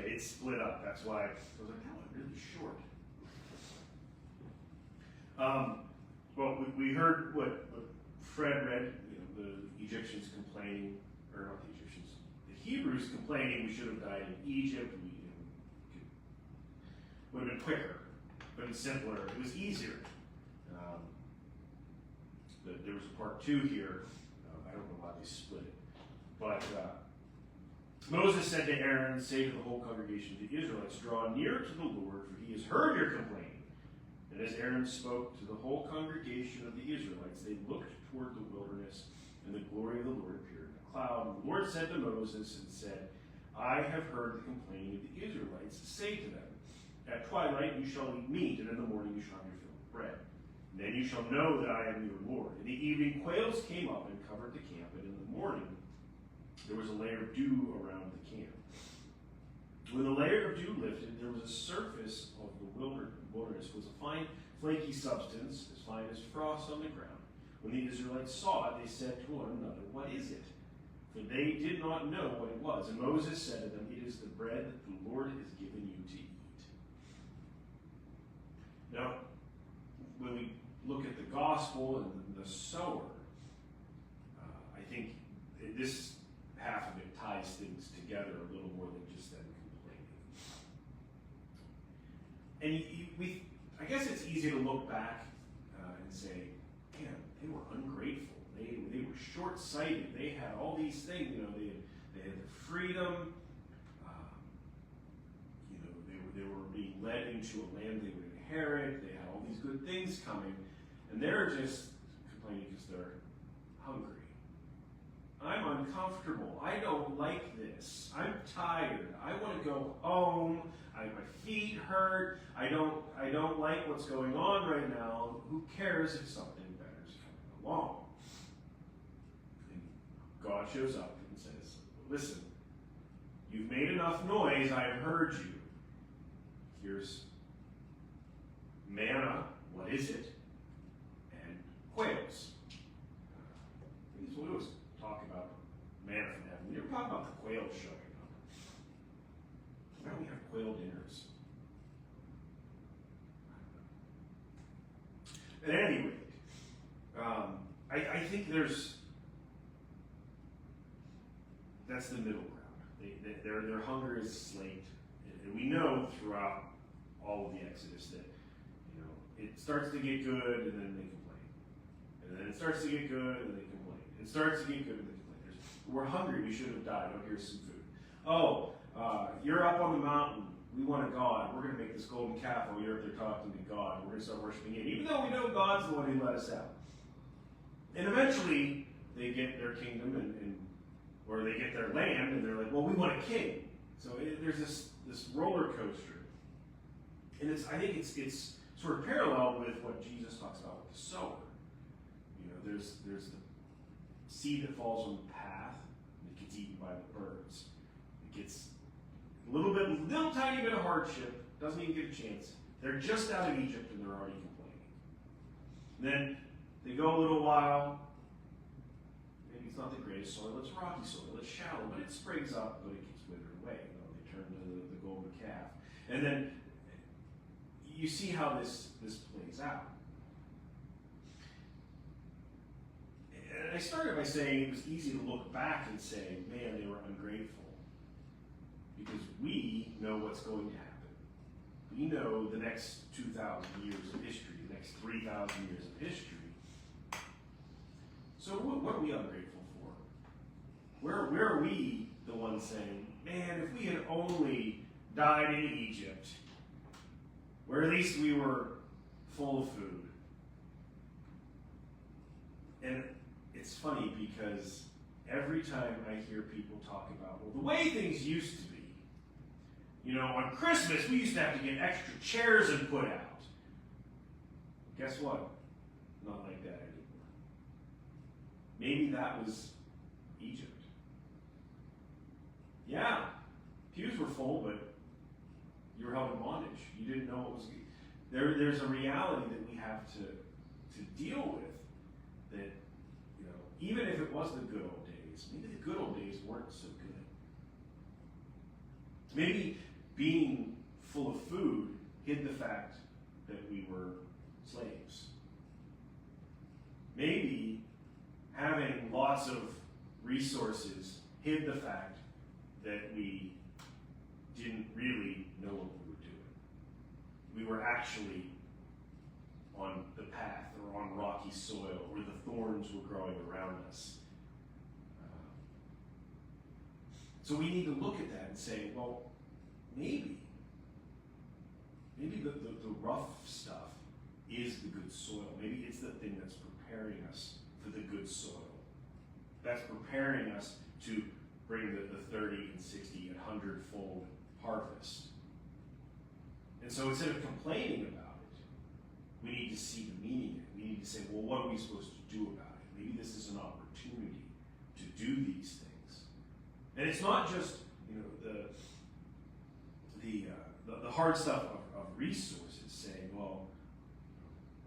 okay, it's split up. That's why I was like, that was really short. Well, we heard what Fred read, the Egyptians complaining, or not the Egyptians, the Hebrews complaining we should have died in Egypt. Would have been quicker, but it's simpler. It was easier. There was a part 2 here. I don't know why they split it. But Moses said to Aaron, say to the whole congregation of the Israelites, draw near to the Lord, for he has heard your complaining. And as Aaron spoke to the whole congregation of the Israelites, they looked toward the wilderness, and the glory of the Lord appeared in a cloud. And the Lord said to Moses and said, I have heard the complaining of the Israelites. Say to them, at twilight you shall eat meat, and in the morning you shall have your fill of bread. And then you shall know that I am your Lord. In the evening quails came up and covered the camp, and in the morning there was a layer of dew around the camp. When the layer of dew lifted, there was a surface of the wilderness was a fine flaky substance, as fine as frost on the ground. When the Israelites saw it, they said to one another, what is it? For they did not know what it was. And Moses said to them, it is the bread that the Lord has given you to eat. Now, when we look at the gospel and the sower, I think this half of it ties things together a little more than just them complaining. And I guess it's easy to look back and say, man, they were ungrateful. They were short-sighted. They had all these things. They had the freedom. They were being led into a land they would inherit. They had all these good things coming, and they're just complaining because they're hungry. I'm uncomfortable. I don't like this. I'm tired. I want to go home. My feet hurt. I don't like what's going on right now. Who cares if something better is coming along? And God shows up and says, listen, you've made enough noise. I have heard you. Here's manna. What is it? And quails. We always talk about manna from heaven. We never talk about the quails showing up. Why don't we have quail dinners? At any rate, I think that's the middle ground. Their hunger is slaked. And we know throughout all of the Exodus that it starts to get good and then they complain. And then it starts to get good and they complain. It starts to get good and they complain. We're hungry, we should have died. Oh, here's some food. Oh, you're up on the mountain. We want a God. We're going to make this golden calf while you're up there talking to God. We're going to start worshiping it, even though we know God's the one who let us out. And eventually, they get their kingdom or they get their land, and they're like, well, we want a king. So there's this roller coaster. And I think it's sort of parallel with what Jesus talks about with the sower. There's the seed that falls on the path, and it gets eaten by the birds. It gets a little tiny bit of hardship, doesn't even get a chance. They're just out of Egypt and they're already complaining. Then they go a little while. Maybe it's not the greatest soil, it's rocky soil, it's shallow, but it springs up, but it gets withered away. They turn to the golden calf. And then you see how this plays out. And I started by saying it was easy to look back and say, man, they were ungrateful. Because we know what's going to happen. We know the next 2,000 years of history, the next 3,000 years of history. So what are we ungrateful for? Where are we the ones saying, man, if we had only died in Egypt, where at least we were full of food. And it's funny because every time I hear people talk about, well, the way things used to be, on Christmas we used to have to get extra chairs and put out. Guess what? Not like that anymore. Maybe that was Egypt. Yeah, pews were full, but you were held in bondage. You didn't know what was there. There's a reality that we have to deal with. That even if it was the good old days, maybe the good old days weren't so good. Maybe being full of food hid the fact that we were slaves. Maybe having lots of resources hid the fact that we didn't really know what we were doing. We were actually on the path or on rocky soil where the thorns were growing around us. So we need to look at that and say, well, maybe the rough stuff is the good soil. Maybe it's the thing that's preparing us for the good soil. That's preparing us to bring the 30 and 60 and 100-fold harvest. And so instead of complaining about it, we need to see the meaning in it. We need to say, well, what are we supposed to do about it? Maybe this is an opportunity to do these things. And it's not just, the hard stuff of resources, saying, well,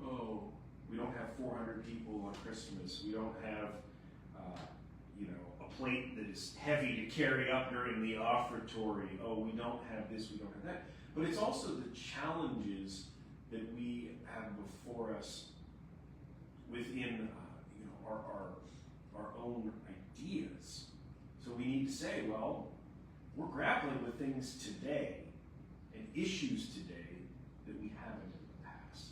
oh, we don't have 400 people on Christmas. We don't have, a plate that is heavy to carry up during the offertory. Oh, we don't have this, we don't have that. But it's also the challenges that we have before us within, our own ideas. So we need to say, well, we're grappling with things today and issues today that we haven't in the past.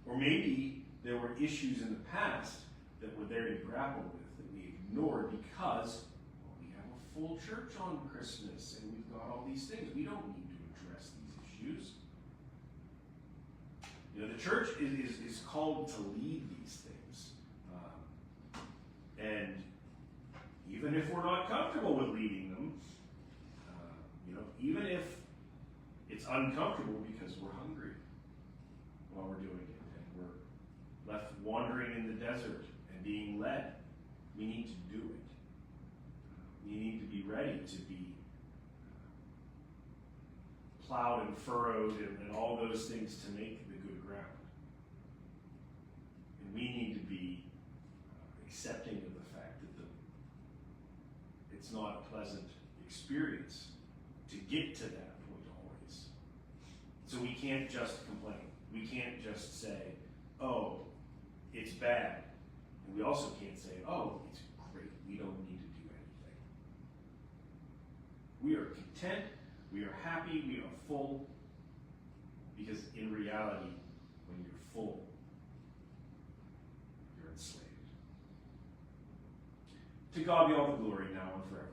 Or maybe there were issues in the past that were there to grapple with that we ignored because we have a full church on Christmas and we've got all these things. We don't need to address these issues. The church is called to lead these things. And even if we're not comfortable with leading them, even if it's uncomfortable because we're hungry while we're doing it and we're left wandering in the desert and being led, we need to do it. We need to be ready to be plowed and furrowed and all those things to make the good ground. And we need to be accepting of the fact that it's not a pleasant experience to get to that point always. So we can't just complain. We can't just say, oh, it's bad. And we also can't say, oh, it's great. We don't need to do anything. We are content. We are happy. We are full. Because in reality, when you're full, you're enslaved. To God be all the glory now and forever.